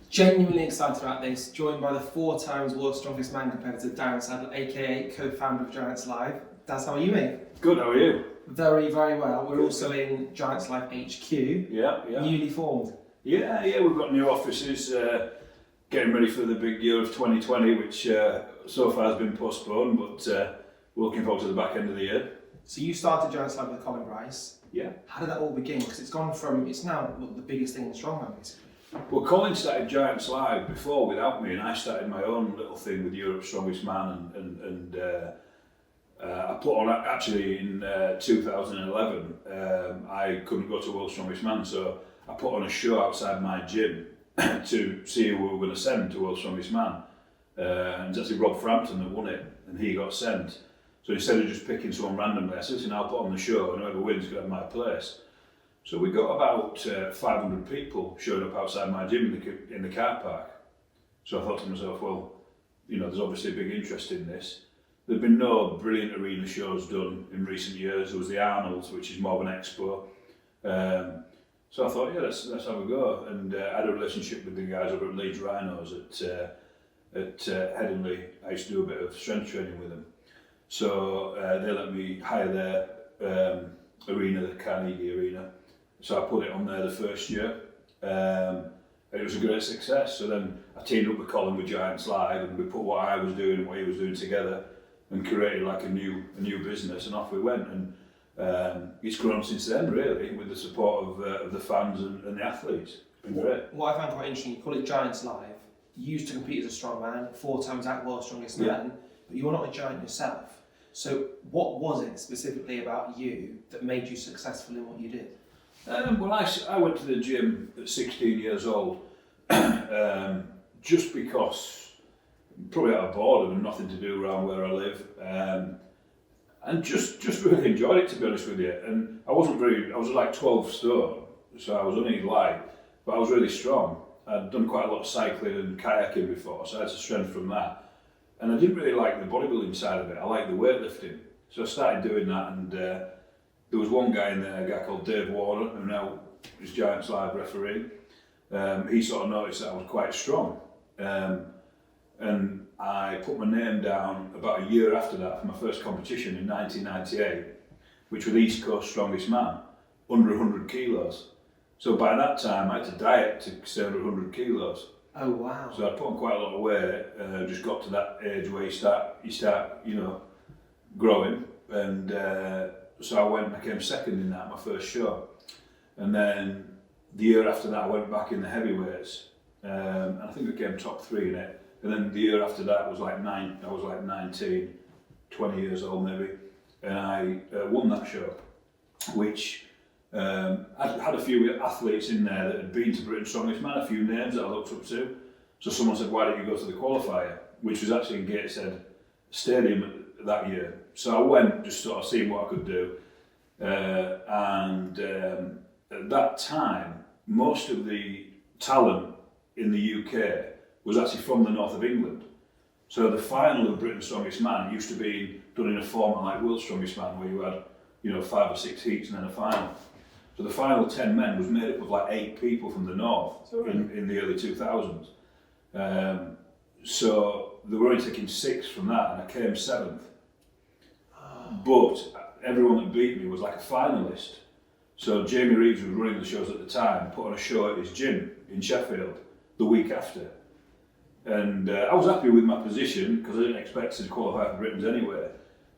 Genuinely excited about this, joined by the 4 times World's Strongest Man competitor Darren Sadler, aka co-founder of Giants Live. Daz, how are you, mate? Good, how are you? Very, very well. We're also in Giants Live HQ, newly formed. Yeah, we've got new offices, getting ready for the big year of 2020, which so far has been postponed, but we're looking forward to the back end of the year. So you started Giants Live with Colin Price. Yeah. How did that all begin? Because it's now the biggest thing in Strongman, basically. Well, Colin started Giants Live before without me, and I started my own little thing with Europe's Strongest Man, and I put on, actually in 2011, I couldn't go to World's Strongest Man, so I put on a show outside my gym to see who we were going to send to World's Strongest Man. And it's actually Rob Frampton that won it, and he got sent. So instead of just picking someone randomly, I said, listen, I'll put on the show, and whoever wins can have my place. So we got about 500 people showing up outside my gym in the car park. So I thought to myself, well, you know, there's obviously a big interest in this. There've been no brilliant arena shows done in recent years. There was the Arnold's, which is more of an expo. So I thought, yeah, let's have a go. And I had a relationship with the guys over at Leeds Rhinos at Headingley. I used to do a bit of strength training with them. So they let me hire their arena, the Carnegie Arena. So I put it on there the first year. And it was a great success. So then I teamed up with Colin with Giants Live, and we put what I was doing and what he was doing together and created like a new business, and off we went. And it's grown since then, really, with the support of the fans and the athletes. It's been great. What I found quite interesting, you call it Giants Live. You used to compete as a strongman, 4 times at World's Strongest Man, but you were not a giant yourself. So what was it specifically about you that made you successful in what you did? Well, I went to the gym at 16 years old, just because, probably out of boredom and nothing to do around where I live, and just really enjoyed it, to be honest with you. And I was like 12 stone, so I was only light, but I was really strong. I'd done quite a lot of cycling and kayaking before, so I had some strength from that. And I didn't really like the bodybuilding side of it, I liked the weightlifting. So I started doing that, and there was one guy in there, a guy called Dave Warner, who now is Giants Live referee. He sort of noticed that I was quite strong. And I put my name down about a year after that for my first competition in 1998, which was the East Coast Strongest Man, under 100 kilos. So by that time I had to diet to stay under 100 kilos. Oh wow. So I'd put on quite a lot of weight, just got to that age where you start, you know, growing. And so I came second in that, my first show. And then the year after that I went back in the heavyweights, and I think I came top 3 in it. And then the year after that I was like 19, 20 years old maybe, and I won that show, which I had a few athletes in there that had been to Britain's Strongest Man, a few names that I looked up to. So someone said, why don't you go to the qualifier, which was actually in Gateshead Stadium that year. So I went, just sort of seeing what I could do, and at that time most of the talent in the UK was actually from the north of England. So the final of Britain's Strongest Man used to be done in a format like World's Strongest Man, where you had, you know, 5 or 6 heats and then a final. So the final 10 men was made up of like 8 people from the north in the early 2000s. So they were only taking 6 from that, and I came 7th. But everyone that beat me was like a finalist. So Jamie Reeves, who was running the shows at the time, put on a show at his gym in Sheffield the week after. And I was happy with my position because I didn't expect to qualify for Britain's anyway.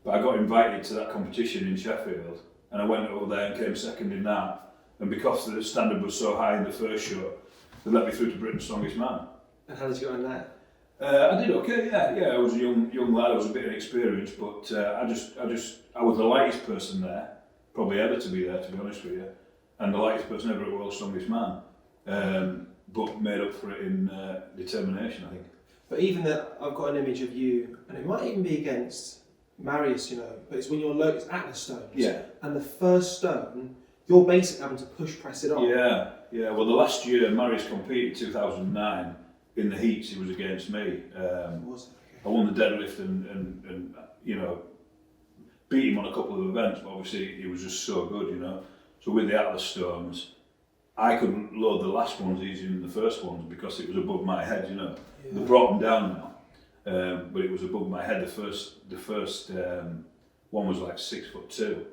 But I got invited to that competition in Sheffield, and I went over there and came second in that. And because the standard was so high in the first show, they let me through to Britain's Strongest Man. And how did you go in that? I did okay, yeah. I was a young lad, I was a bit inexperienced, but I was the lightest person there, probably ever to be there, to be honest with you, and the lightest person ever at World's Strongest Man. But made up for it in determination, I think. But even that, I've got an image of you, and it might even be against Marius, you know, but it's when you're low, it's at the stones. Yeah. And the first stone, you're basically having to push press it on. Yeah. Well, the last year Marius competed, 2009, in the heats, he was against me. Was it? Okay. I won the deadlift and you know, beat him on a couple of events, but obviously he was just so good, you know. So with the Atlas stones, I couldn't load the last ones easier than the first ones because it was above my head, you know. Yeah. They brought them down now, but it was above my head. The first one was like 6'2",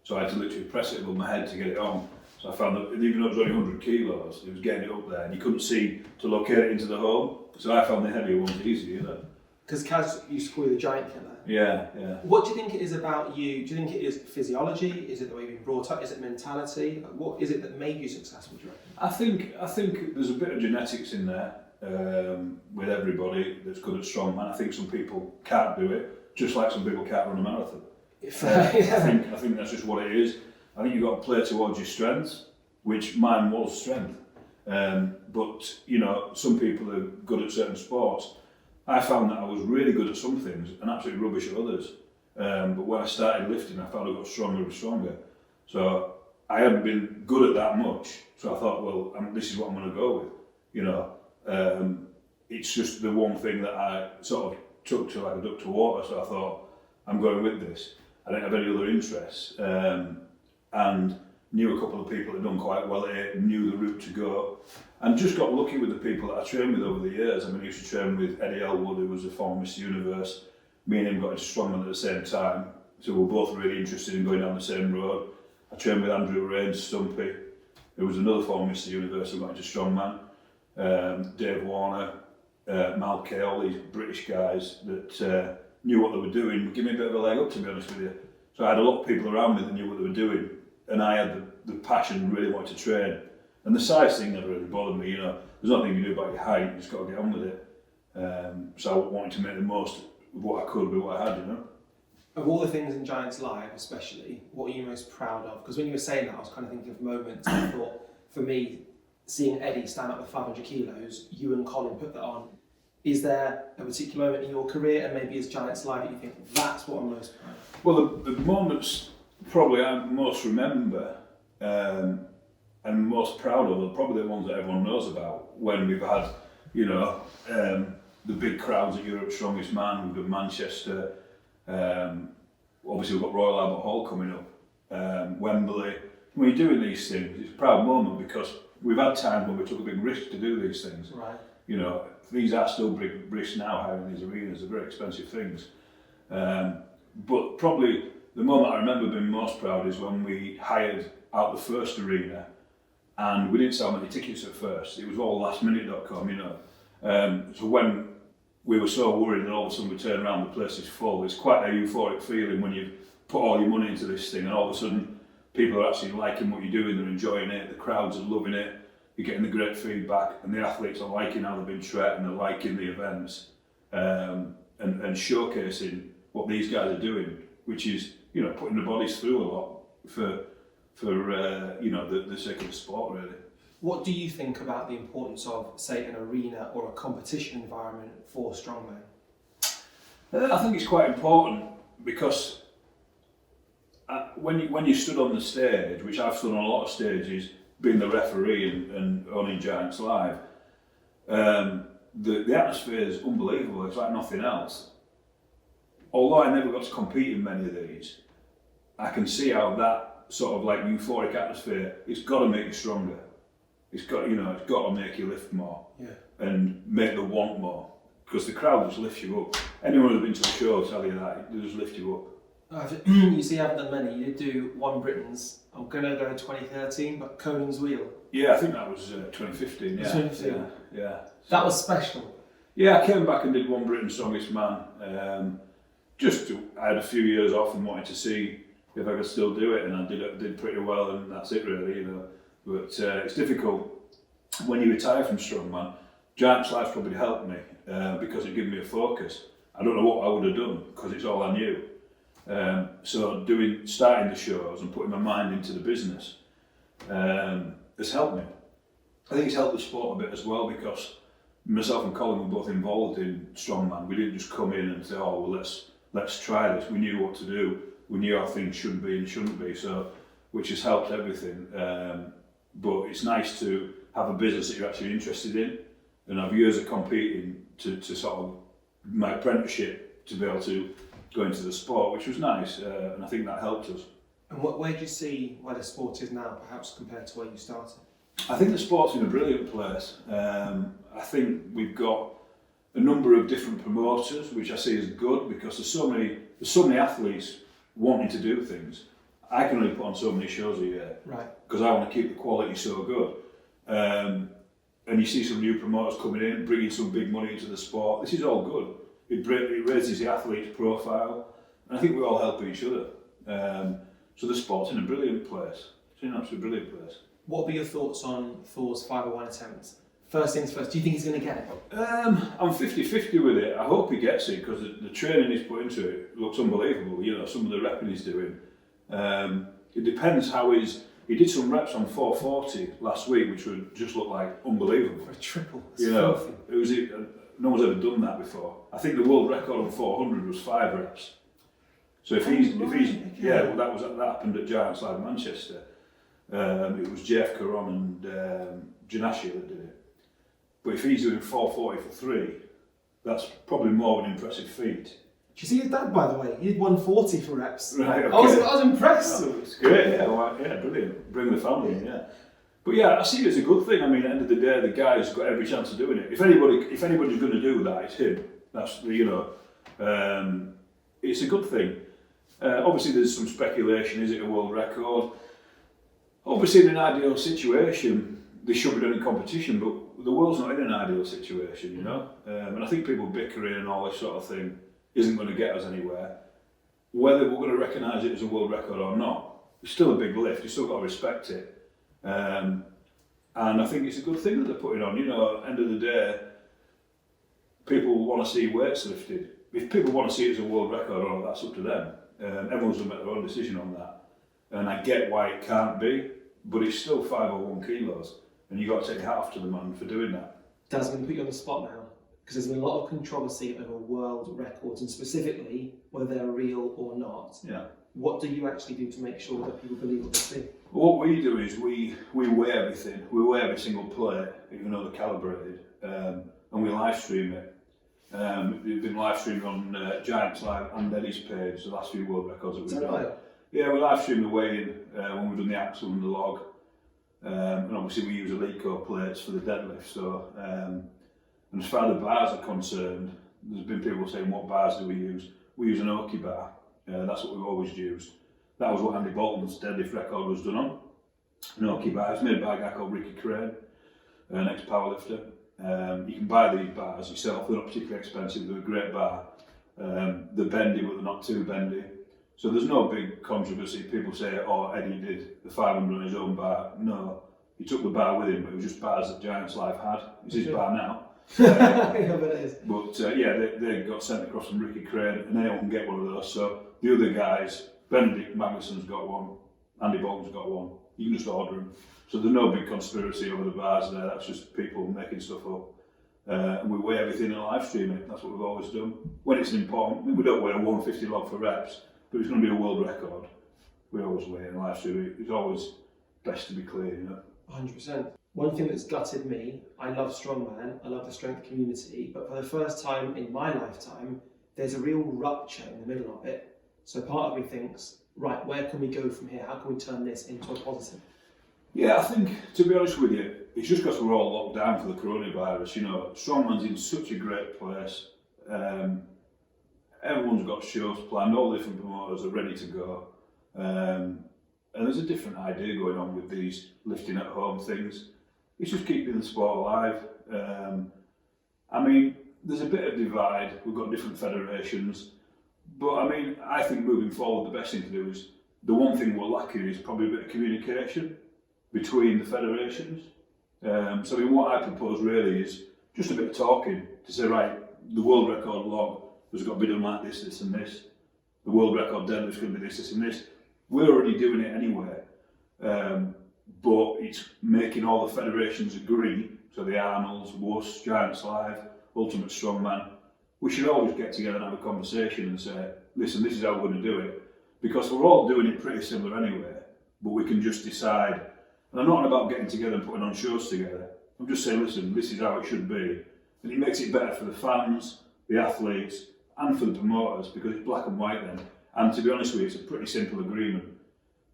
so I had to literally press it above my head to get it on. So I found that even though it was only 100 kilos, it was getting it up there, and you couldn't see to locate it into the hole. So I found the heavier ones easier, you know. Because Kaz used to call you the giant killer. Yeah, yeah. What do you think it is about you? Do you think it is physiology? Is it the way you've been brought up? Is it mentality? What is it that made you successful, do you reckon? I think there's a bit of genetics in there with everybody that's good at strongman. I think some people can't do it, just like some people can't run a marathon. I think that's just what it is. I think you've got to play towards your strengths, which mine was strength. But, you know, some people are good at certain sports. I found that I was really good at some things and absolutely rubbish at others. But when I started lifting, I found I got stronger and stronger. So I hadn't been good at that much. So I thought, well, this is what I'm going to go with. You know, it's just the one thing that I sort of took to like a duck to water. So I thought, I'm going with this. I didn't have any other interests. And knew a couple of people that had done quite well at it, knew the route to go, and just got lucky with the people that I trained with over the years. I mean, I used to train with Eddie Elwood, who was a former Mr. Universe. Me and him got into strongman at the same time, so we were both really interested in going down the same road. I trained with Andrew Rains, Stumpy, who was another former Mr. Universe who got into strongman. Dave Warner, Mal Kay, all these British guys that knew what they were doing, would give me a bit of a leg up, to be honest with you. So I had a lot of people around me that knew what they were doing, and I had the passion, really wanted to train. And the size thing never really bothered me, you know. There's nothing you can do about your height, you just got to get on with it. So I wanted to make the most of what I could with what I had, you know. Of all the things in Giants Live, especially, what are you most proud of? Because when you were saying that, I was kind of thinking of moments. I thought, for me, seeing Eddie stand up with 500 kilos, you and Colin put that on. Is there a particular moment in your career, and maybe as Giants Live, that you think, that's what I'm most proud of? Well, the moments probably I most remember and most proud of are probably the ones that everyone knows about. When we've had, you know, the big crowds at Europe's Strongest Man, we've done Manchester, obviously we've got Royal Albert Hall coming up, Wembley. When you're doing these things, it's a proud moment because we've had times when we took a big risk to do these things. Right. You know, these are still big risks now, hiring these arenas, they're very expensive things. But probably the moment I remember being most proud is when we hired out the first arena, and we didn't sell many tickets at first. It was all lastminute.com, you know. So when we were so worried that all of a sudden we turn around, the place is full, it's quite a euphoric feeling when you put all your money into this thing and all of a sudden people are actually liking what you're doing, they're enjoying it, the crowds are loving it, you're getting the great feedback, and the athletes are liking how they've been trained and they're liking the events, and showcasing what these guys are doing, which is, you know, putting the bodies through a lot for you know, the sake of the sport, really. What do you think about the importance of, say, an arena or a competition environment for strongman? I think it's quite important because when you stood on the stage, which I've stood on a lot of stages, being the referee and owning Giants Live, the atmosphere is unbelievable. It's like nothing else. Although I never got to compete in many of these, I can see how that sort of like euphoric atmosphere, it's got to make you stronger. It's got, you know, it's got to make you lift more, yeah, and make them want more, because the crowd just lifts you up. Anyone who's been to a show will tell you that, they just lift you up. You see, you haven't done many. You did do one Britain's, I'm going to go 2013, but Conan's Wheel. Yeah, I think that was 2015, yeah. 2015. Yeah. That was special. Yeah, I came back and did one Britain's Strongest Man. I had a few years off and wanted to see if I could still do it, and I did pretty well, and that's it really, you know. But it's difficult when you retire from strongman. Giants Live's probably helped me because it gave me a focus. I don't know what I would have done because it's all I knew. So starting the shows and putting my mind into the business has helped me. I think it's helped the sport a bit as well because myself and Colin were both involved in strongman. We didn't just come in and say, oh well, let's try this. We knew what to do. We knew how things should be and shouldn't be. So, which has helped everything. But it's nice to have a business that you're actually interested in, and have years of competing to sort of my apprenticeship to be able to go into the sport, which was nice, and I think that helped us. And where do you see where the sport is now, perhaps compared to where you started? I think the sport's in a brilliant place. I think we've got a number of different promoters, which I see as good because there's so many athletes wanting to do things. I can only put on so many shows a year, right? Because I want to keep the quality so good. And you see some new promoters coming in, bringing some big money into the sport. This is all good. It raises the athlete's profile, and I think we all help each other. So the sport's in a brilliant place. It's in an absolutely brilliant place. What would be your thoughts on Thor's 501 attempt? First things first, do you think he's going to get it? I'm 50-50 with it. I hope he gets it because the training he's put into it looks unbelievable. You know, some of the repping he's doing. It depends how he did some reps on 440 last week, which would just look like unbelievable. For a triple, you know, no one's ever done that before. I think the world record on 400 was 5 reps. So if he's well, that happened at Giants Live Manchester. It was Jeff Caron and Janassi that did it. But if he's doing 440 for 3, that's probably more of an impressive feat. Did you see your dad, by the way? He did 140 for reps. Right, okay. I was impressed. Oh, it's great, yeah, brilliant. Bring the family in, yeah. But yeah, I see it as a good thing. I mean, at the end of the day, the guy's got every chance of doing it. If anybody's going to do that, it's him. That's, you know, it's a good thing. Obviously, there's some speculation. Is it a world record? Obviously, in an ideal situation, they should be doing competition, but the world's not in an ideal situation, you know. And I think people bickering and all this sort of thing isn't going to get us anywhere. Whether we're going to recognise it as a world record or not, it's still a big lift. You still got to respect it. And I think it's a good thing that they're putting on. You know, at the end of the day, people want to see weights lifted. If people want to see it as a world record or not, that's up to them. Everyone's going to make their own decision on that. And I get why it can't be, but it's still 501 kilos. And you've got to take your hat off to the man for doing that. That's going to put you on the spot now, because there's been a lot of controversy over world records, and specifically whether they're real or not. Yeah. What do you actually do to make sure that people believe what they see? What we do is we weigh everything. We weigh every single plate, even though they're calibrated, and we live stream it. We've been live streaming on Giants Live and Eddie's page, the last few world records that we've done. Right? Yeah, we live stream the weigh-in when we've done the axle and the log. And obviously we use Alico plates for the deadlift. So, and as far as the bars are concerned, there's been people saying, what bars do we use? We use an Oki bar. That's what we've always used. That was what Andy Bolton's deadlift record was done on. An Oki bar. It's made by a guy called Ricky Crane, an ex-powerlifter. You can buy these bars yourself. They're not particularly expensive. They're a great bar. They're bendy, but they're not too bendy. So there's no big controversy. People say, oh, Eddie did the 500 on his own bar. No, he took the bar with him, but it was just bars that Giants Live had. It's his bar now. Yeah, but it is. But they got sent across from Ricky Crane, and anyone can get one of those. So the other guys, Benedict Magnuson's got one, Andy Bolton's got one. You can just order them. So there's no big conspiracy over the bars there. That's just people making stuff up. And we weigh everything and live stream it. That's what we've always done. When it's important, we don't weigh a 150 log for reps. But it's going to be a world record. We always weigh in live stream. It's always best to be clear, you know. 100%. One thing that's gutted me, I love Strongman, I love the strength community, but for the first time in my lifetime, there's a real rupture in the middle of it. So part of me thinks, right, where can we go from here? How can we turn this into a positive? Yeah, I think, to be honest with you, it's just because we're all locked down for the coronavirus. You know, Strongman's in such a great place. Everyone's got shows planned, all the different promoters are ready to go. And there's a different idea going on with these lifting at home things. It's just keeping the sport alive. I mean, there's a bit of divide, we've got different federations. But I mean, I think moving forward, the best thing to do is, the one thing we're lacking is probably a bit of communication between the federations. So I mean, what I propose really is just a bit of talking to say, right, the world record log has got to be done like this, this and this. The world record deadlift's going to be this, this and this. We're already doing it anyway. But it's making all the federations agree, so the Arnolds, WUS, Giants Live, Ultimate Strongman, we should always get together and have a conversation and say, listen, this is how we're going to do it. Because we're all doing it pretty similar anyway, but we can just decide. And I'm not about getting together and putting on shows together. I'm just saying, listen, this is how it should be. And it makes it better for the fans, the athletes, and for the promoters, because it's black and white then. And to be honest with you, it's a pretty simple agreement.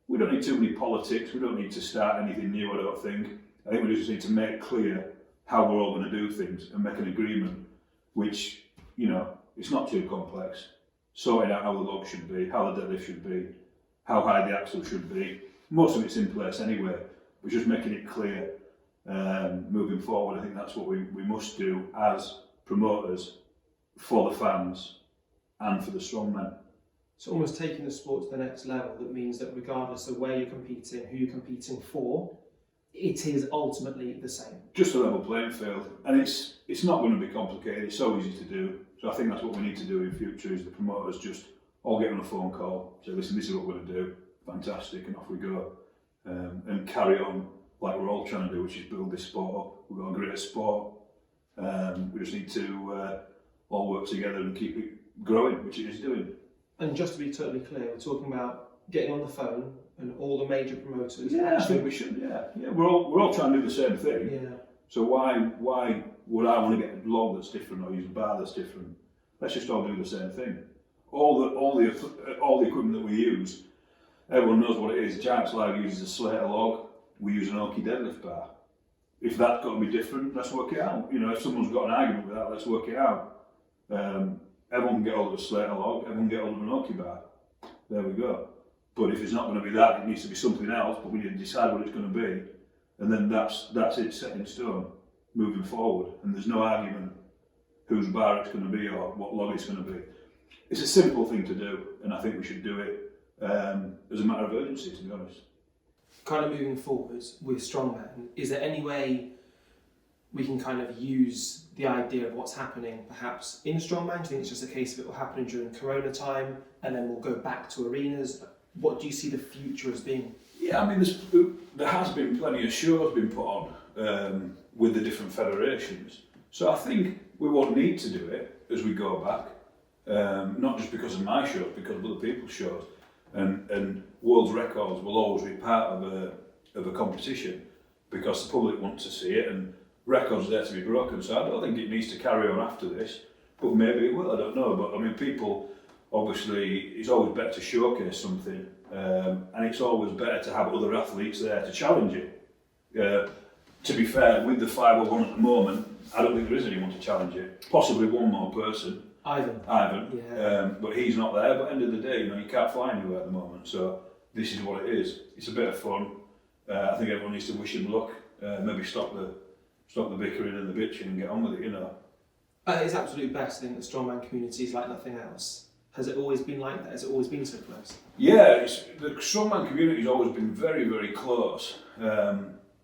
We don't need too many politics, we don't need to start anything new, I don't think. I think we just need to make clear how we're all going to do things and make an agreement, which, it's not too complex. Sorting out how the log should be, how the deadlift should be, how high the axle should be. Most of it's in place anyway, but just making it clear moving forward. I think that's what we must do as promoters for the fans and for the strongmen. It's almost taking the sport to the next level. That means that regardless of where you're competing, who you're competing for, it is ultimately the same. Just a level playing field, and it's not going to be complicated. It's so easy to do. So I think that's what we need to do in future, is the promoters just all get on a phone call, say, listen, this is what we're going to do, fantastic, and off we go, and carry on like we're all trying to do, which is build this sport up. We've got a great sport. We just need to all work together and keep it growing, which it is doing. And just to be totally clear, we're talking about getting on the phone and all the major promoters. Yeah, I think we should. Yeah. We're all trying to do the same thing. Yeah. So why would I want to get a log that's different or use a bar that's different? Let's just all do the same thing. All the equipment that we use, everyone knows what it is. Giants Live uses a Slater log. We use an Oki deadlift bar. If that's got to be different, let's work it out. If someone's got an argument with that, let's work it out. Everyone can get hold of a Slater log. Everyone can get hold of an Oki bar. There we go. But if it's not going to be that, it needs to be something else. But we need to decide what it's going to be, and then that's it, set in stone, moving forward. And there's no argument whose bar it's going to be or what log it's going to be. It's a simple thing to do, and I think we should do it as a matter of urgency, to be honest. Kind of moving forwards with Strongman, is there any way we can kind of use the idea of what's happening perhaps in Strongman? Do you think it's just a case of it will happen during Corona time and then we'll go back to arenas? What do you see the future as being? Yeah, I mean, there has been plenty of shows being put on with the different federations. So I think we won't need to do it as we go back, not just because of my shows, because of other people's shows. And world records will always be part of a competition because the public want to see it and records are there to be broken. So I don't think it needs to carry on after this, but maybe it will, I don't know. But I mean, people, obviously, it's always better to showcase something, and it's always better to have other athletes there to challenge it. To be fair, with the 501 at the moment, I don't think there is anyone to challenge it. Possibly one more person. Ivan. Yeah. But he's not there. But at the end of the day, you can't fly anywhere at the moment. So this is what it is. It's a bit of fun. I think everyone needs to wish him luck. Maybe stop the bickering and the bitching and get on with it. It's absolute best. I think the strongman community is like nothing else. Has it always been like that? Has it always been so close? Yeah, the strongman community has always been very, very close.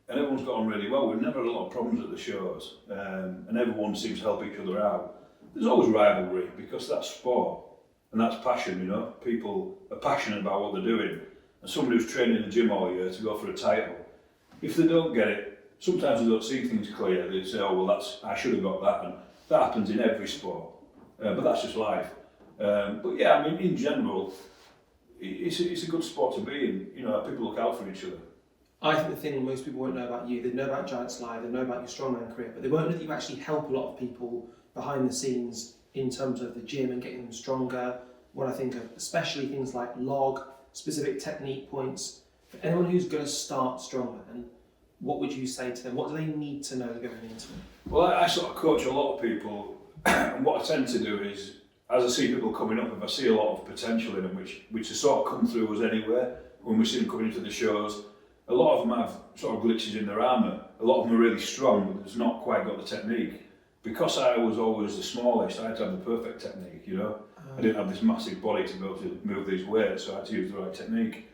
And everyone's got on really well. We've never had a lot of problems at the shows. And everyone seems to help each other out. There's always rivalry because that's sport and that's passion, People are passionate about what they're doing. And somebody who's training in the gym all year to go for a title, if they don't get it, sometimes they don't see things clear. They say, oh, well, I should have got that. And that happens in every sport. But that's just life. But yeah, I mean, in general, it's a good sport to be in. People look out for each other. I think the thing most people won't know about you, they know about Giants Live, they know about your strongman career, but they won't know that you actually help a lot of people behind the scenes in terms of the gym and getting them stronger. When I think of especially things like log, specific technique points. For anyone who's going to start strongman, what would you say to them? What do they need to know going into it? Well, I sort of coach a lot of people, and what I tend to do is, as I see people coming up, if I see a lot of potential in them, which has sort of come through us anywhere, when we see them coming into the shows, a lot of them have sort of glitches in their armour. A lot of them are really strong, but it's not quite got the technique. Because I was always the smallest, I had to have the perfect technique, I didn't have this massive body to be able to move these weights, so I had to use the right technique.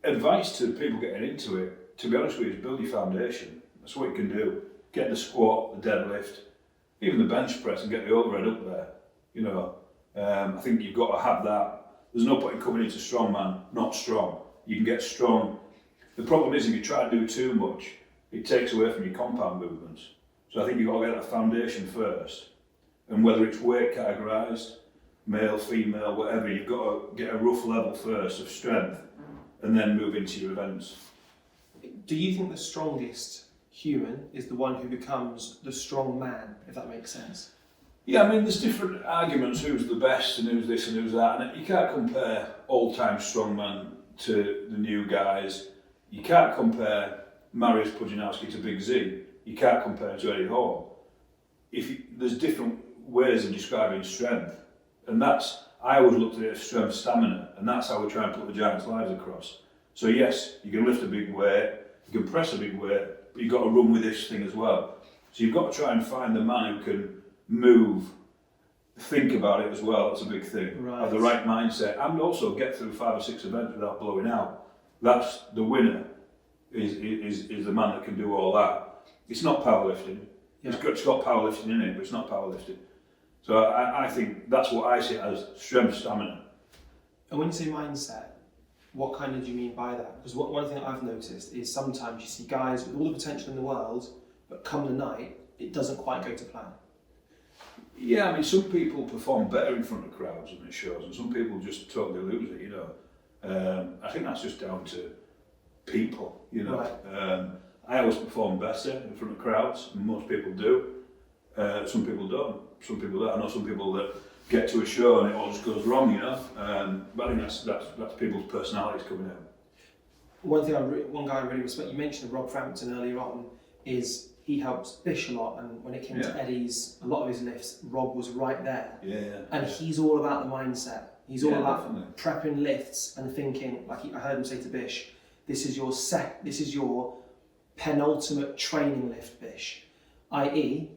Advice to people getting into it, to be honest with you, is build your foundation. That's what you can do. Get the squat, the deadlift, even the bench press, and get the overhead up there. I think you've got to have that. There's no point in coming into strongman not strong. You can get strong. The problem is if you try to do too much, it takes away from your compound movements. So I think you've got to get that foundation first. And whether it's weight categorised, male, female, whatever, you've got to get a rough level first of strength and then move into your events. Do you think the strongest human is the one who becomes the strong man, if that makes sense? Yeah, I mean, there's different arguments, who's the best and who's this and who's that, and you can't compare old-time strongman to the new guys. You can't compare Mariusz Pudzianowski to Big Z, you can't compare him to Eddie Hall. There's different ways of describing strength, and I always looked at it as strength, stamina, and that's how we try and put the Giants' lives across. So yes, you can lift a big weight, you can press a big weight, but you've got to run with this thing as well. So you've got to try and find the man who can move, think about it as well. That's a big thing. Right. Have the right mindset, and also get through 5 or 6 events without blowing out. That's the winner. Is the man that can do all that. It's not powerlifting. Yeah. It's got powerlifting in it, but it's not powerlifting. So I think that's what I see as strength, stamina. And when you say mindset, what kind of do you mean by that? Because one thing I've noticed is sometimes you see guys with all the potential in the world, but come the night, it doesn't quite go to plan. Yeah, I mean, some people perform better in front of crowds than it shows, and some people just totally lose it, I think that's just down to people, Right. I always perform better in front of crowds, and most people do. Some people don't. I know some people that get to a show and it all just goes wrong, But I think that's people's personalities coming out. One guy I really respect, you mentioned Rob Frampton earlier on, is he helps Bish a lot, and when it came to Eddie's, a lot of his lifts, Rob was right there. And he's all about the mindset. He's all about prepping lifts and thinking, I heard him say to Bish, this is your penultimate training lift, Bish. i.e.,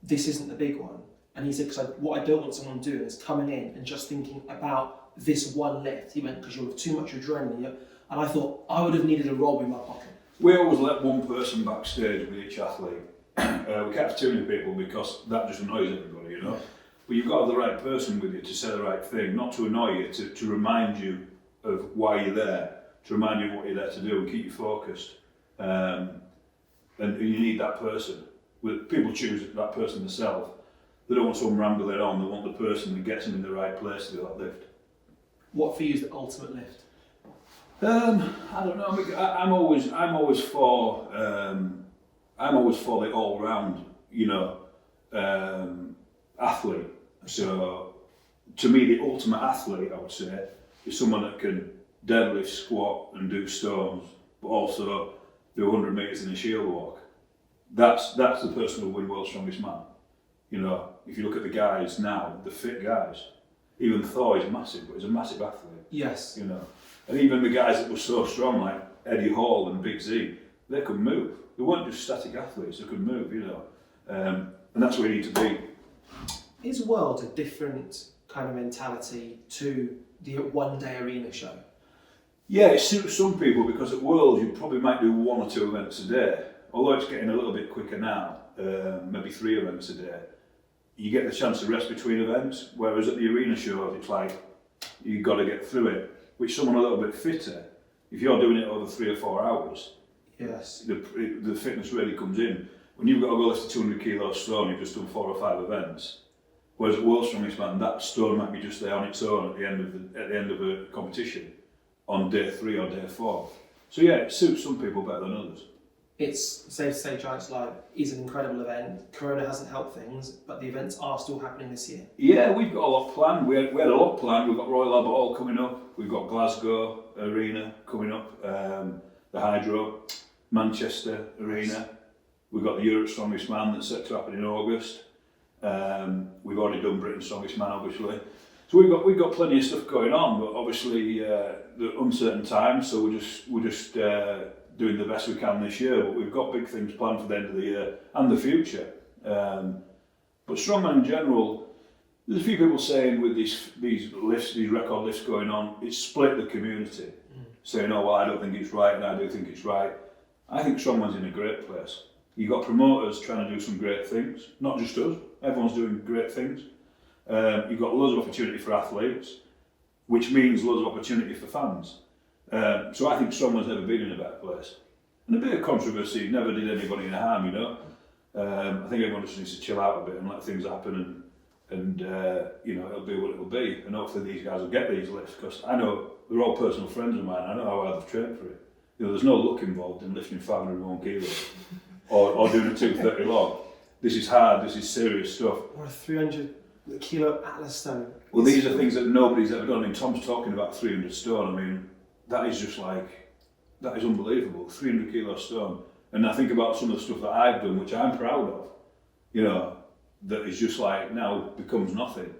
this isn't the big one. And he said, because what I don't want someone doing is coming in and just thinking about this one lift. He went, because you'll have too much adrenaline. And I thought, I would have needed a Rob in my pocket. We always let one person backstage with each athlete. We can't have too many people because that just annoys everybody, But you've got to have the right person with you to say the right thing, not to annoy you, to remind you of why you're there, to remind you of what you're there to do and keep you focused. And you need that person. People choose that person themselves. They don't want someone rambling on, they want the person that gets them in the right place to do that lift. What for you is the ultimate lift? I don't know. I'm always for the all-round, athlete. So, to me, the ultimate athlete, I would say, is someone that can deadlift, squat, and do stones, but also do 100 meters in a shield walk. That's the person who will win World's Strongest Man. If you look at the guys now, the fit guys, even Thor is massive, but he's a massive athlete. Yes. And even the guys that were so strong, like Eddie Hall and Big Z, they could move. They weren't just static athletes, they could move, And that's where you need to be. Is World a different kind of mentality to the one-day arena show? Yeah, it suits some people because at World you probably might do 1 or 2 events a day. Although it's getting a little bit quicker now, maybe 3 events a day. You get the chance to rest between events, whereas at the arena shows it's like you've got to get through it. Which someone a little bit fitter, if you're doing it over 3 or 4 hours, yes, the fitness really comes in. When you've got to go lift a 200 kilo stone, you've just done 4 or 5 events. Whereas at World's Strongest Man, that stone might be just there on its own at the end of a competition, on day 3 or day 4. So yeah, it suits some people better than others. It's safe to say Giants Live is an incredible event. Corona hasn't helped things, but the events are still happening this year. Yeah, we've got a lot planned. We had a lot planned. We've got Royal Albert Hall coming up. We've got Glasgow Arena coming up. The Hydro, Manchester Arena. We've got the Europe's Strongest Man that's set to happen in August. We've already done Britain's Strongest Man, obviously. So we've got plenty of stuff going on, but obviously the uncertain times. So we're just doing the best we can this year. But we've got big things planned for the end of the year and the future. But Strongman in general, there's a few people saying with these lifts, these record lifts going on, it's split the community. Saying, oh well, I don't think it's right, and I do think it's right. I think Strongman's in a great place. You've got promoters trying to do some great things, not just us. Everyone's doing great things. You've got loads of opportunity for athletes, which means loads of opportunity for fans. So I think Strongman's never been in a better place. And a bit of controversy never did anybody any harm, I think everyone just needs to chill out a bit and let things happen, and it'll be what it'll be. And hopefully these guys will get these lifts, because I know they're all personal friends of mine. I know how hard they've trained for it. There's no luck involved in lifting 501 kilos or doing a 230 log. This is hard. This is serious stuff. Or a 300 kilo Atlas stone. Well, these are things that nobody's ever done. I mean, Tom's talking about 300 stone. I mean, that is just like that is unbelievable, 300 kilo stone. And I think about some of the stuff that I've done, which I'm proud of, you know, that is just like now becomes nothing.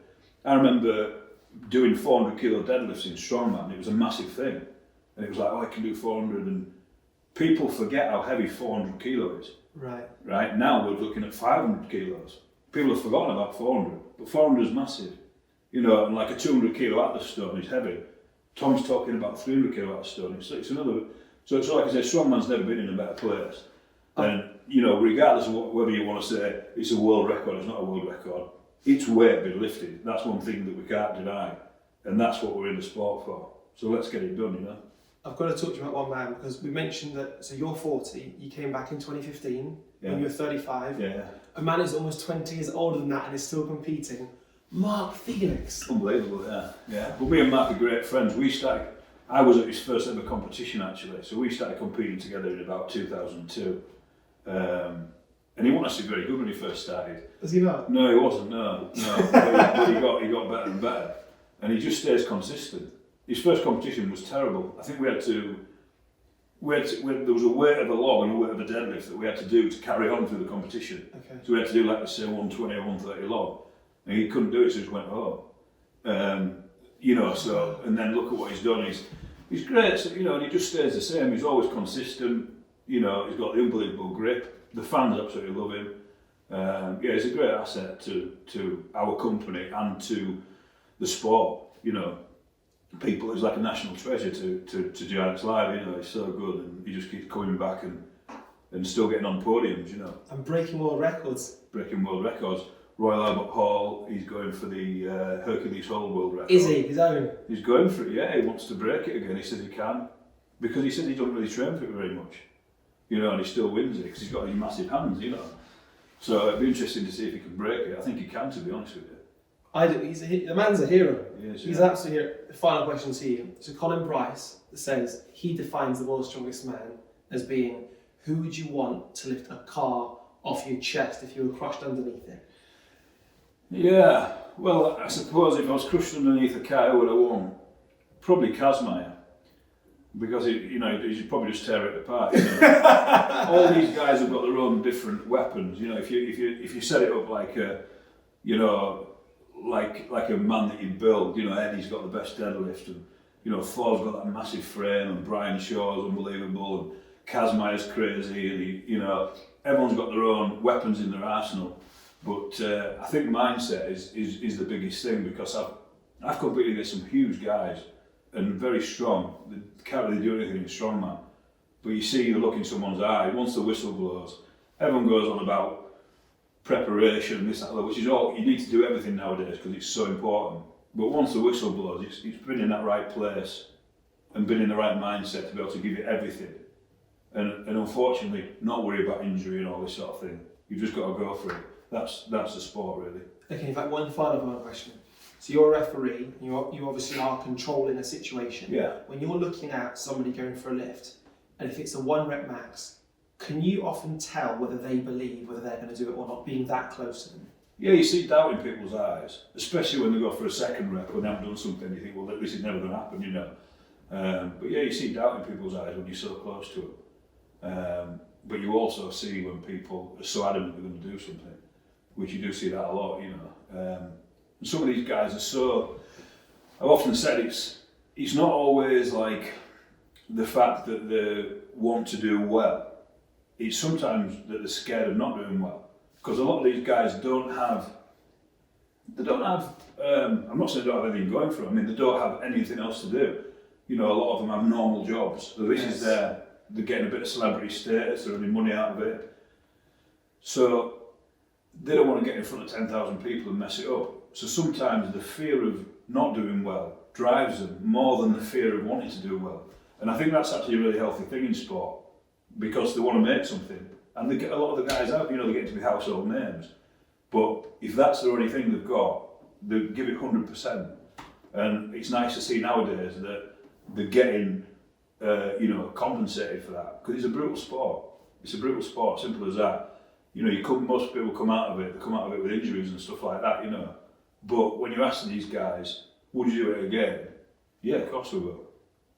I remember doing 400 kilo deadlifts in Strongman. It was a massive thing. And it was like, oh, I can do 400. And people forget how heavy 400 kilo is. Right. Right? Now we're looking at 500 kilos. People have forgotten about 400. But 400 is massive. You know, and like a 200 kilo Atlas stone is heavy. Tom's talking about 300 kilo Atlas stone. It's another. So like I said, Strongman's never been in a better place. And, you know, regardless of whether you want to say it's a world record, it's not a world record, it's weight been lifted. That's one thing that we can't deny. And that's what we're in the sport for. So let's get it done, you know. I've got to talk to you about one man, because we mentioned that, so you're 40, you came back in 2015, when you were 35. Yeah. A man who's almost 20 years older than that and is still competing. Mark Felix. Unbelievable, yeah. Yeah. But me and Mark are great friends. I was at his first ever competition actually, so we started competing together in about 2002. And he wasn't actually very good when he first started. Was he not? No, he wasn't, no. But he got better and better. And he just stays consistent. His first competition was terrible. I think there was a weight of a log and a weight of a deadlift that we had to do to carry on through the competition. Okay. So we had to do like, let's say, 120 or 130 log. And he couldn't do it, so he just went home. You know, so, and then look at what he's done. He's great, so, you know, and he just stays the same. He's always consistent. You know, he's got the unbelievable grip. The fans absolutely love him. Yeah, he's a great asset to our company and to the sport. You know, people, he's like a national treasure to Giants Live. You know, he's so good, and he just keeps coming back and still getting on podiums. You know, and breaking world records. Breaking world records. Royal Albert Hall, he's going for the Hercules Hall world record. Is he? His own? He's going for it, yeah. He wants to break it again. He said he can. Because he said he doesn't really train for it very much. You know, and he still wins it because he's got these massive hands, you know. So it'd be interesting to see if he can break it. I think he can, to be honest with you. I do. The man's a hero. He's an absolute hero. Final question to you. So Colin Price says he defines the world's strongest man as being, who would you want to lift a car off your chest if you were crushed underneath it? Yeah, well, I suppose if I was crushed underneath a car, who would I want? Probably Kazmaier. Because he'd probably just tear it apart. You know? All these guys have got their own different weapons. You know, if you set it up like a, you know, like a man that you build. You know, Eddie's got the best deadlift, and you know, Thor's got that massive frame, and Brian Shaw's unbelievable, and Kazmaier's crazy, and you know, everyone's got their own weapons in their arsenal. But I think mindset is the biggest thing, because I've competed against some huge guys and very strong. They can't really do anything in strongman. But you look in someone's eye, once the whistle blows, everyone goes on about preparation, this, that, which is all, you need to do everything nowadays because it's so important. But once the whistle blows, it's been in that right place and been in the right mindset to be able to give it everything. And unfortunately, not worry about injury and all this sort of thing. You've just got to go for it. That's the sport, really. Okay, in fact, one final question. So you're a referee, you obviously are controlling a situation. Yeah. When you're looking at somebody going for a lift, and if it's a 1 rep max, can you often tell whether they believe whether they're going to do it or not, being that close to them? Yeah, you see doubt in people's eyes, especially when they go for a second rep when they haven't done something. You think, well, this is never going to happen, you know. But yeah, you see doubt in people's eyes when you're so close to them. But you also see when people are so adamant they're going to do something, which you do see that a lot, you know. And some of these guys are so, I've often said it's not always like the fact that they want to do well. It's sometimes that they're scared of not doing well. Because a lot of these guys don't have, I'm not saying they don't have anything going for them, I mean, they don't have anything else to do. You know, a lot of them have normal jobs. So this is they're getting a bit of celebrity status, they're earning money out of it. So they don't want to get in front of 10,000 people and mess it up. So sometimes the fear of not doing well drives them more than the fear of wanting to do well. And I think that's actually a really healthy thing in sport, because they want to make something. And they get a lot of the guys out, you know, they get to be household names. But if that's the only thing they've got, they give it 100%. And it's nice to see nowadays that they're getting, you know, compensated for that. Because it's a brutal sport. It's a brutal sport, simple as that. You know, most people come out of it, they come out of it with injuries and stuff like that, you know. But when you ask these guys, would you do it again? Yeah, of course we will.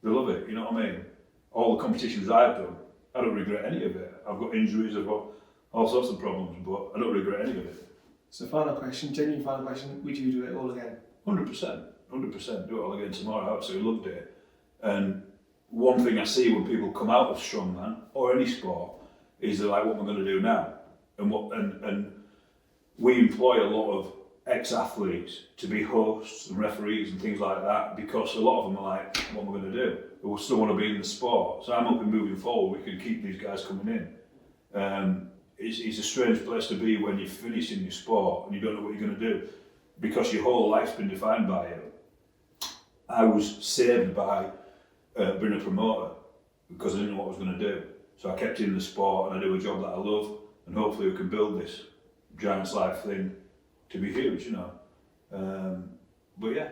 They love it, you know what I mean? all the competitions I've done, I don't regret any of it. I've got injuries, I've got all sorts of problems, but I don't regret any of it. So final question, genuine final question, would you do it all again? 100%, 100%. Do it all again tomorrow. I absolutely loved it. And one thing I see when people come out of strongman or any sport is they're like, what am I going to do now? And we employ a lot of ex-athletes to be hosts and referees and things like that, because a lot of them are like, what am I going to do? They still want to be in the sport. So I'm hoping moving forward we can keep these guys coming in. It's a strange place to be when you're finishing your sport and you don't know what you're going to do, because your whole life's been defined by it. I was saved by being a promoter because I didn't know what I was going to do. So I kept in the sport and I do a job that I love, and hopefully we can build this Giants Live thing to be huge, you know. But yeah.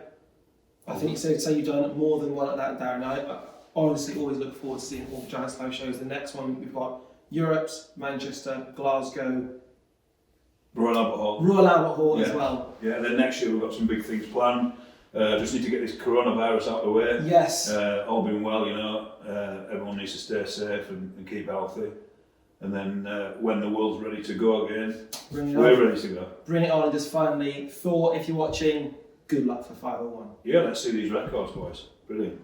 I think you say you've done more than one like that, Darren. I honestly always look forward to seeing all the Giants Live shows. The next one we've got Europe's, Manchester, Glasgow, Royal Albert Hall as well. Yeah, then next year we've got some big things planned. Just need to get this coronavirus out of the way. Yes. All being well, you know, everyone needs to stay safe and keep healthy. And then when the world's ready to go again, we're ready to go. Bring it on. And just finally, Thor, if you're watching, good luck for 501. Yeah, let's see these records, boys. Brilliant.